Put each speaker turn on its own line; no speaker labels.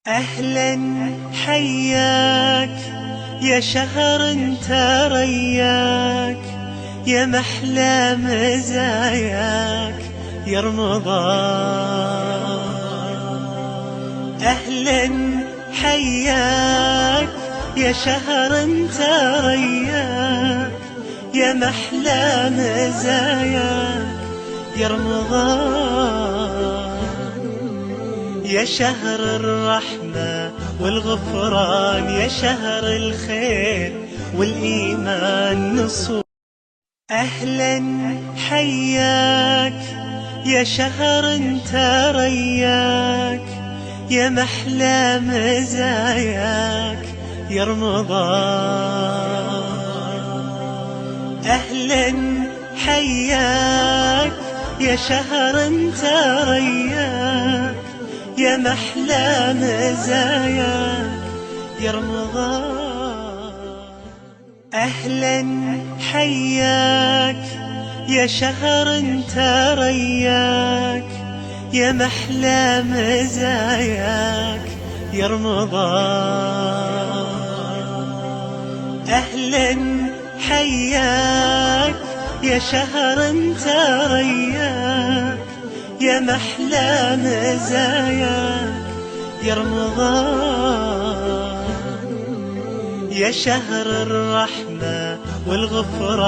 أهلا حياك يا شهر انت رياك، يا محلى مزاياك يا رمضان. أهلا حياك يا شهر انت رياك، يا محلى مزاياك يا رمضان. يا شهر الرحمة والغفران، يا شهر الخير والإيمان نصور. أهلا حياك يا شهر انت رياك، يا محلى مزاياك يا رمضان. أهلا حياك يا شهر انت رياك، يا محلى مزاياك يا رمضان. أهلا حياك يا شهر انت رياك، يا محلى مزاياك يا رمضان. أهلا حياك يا شهر انت رياك، يا محلى مزاياك يا رمضان. يا شهر الرحمة والغفران.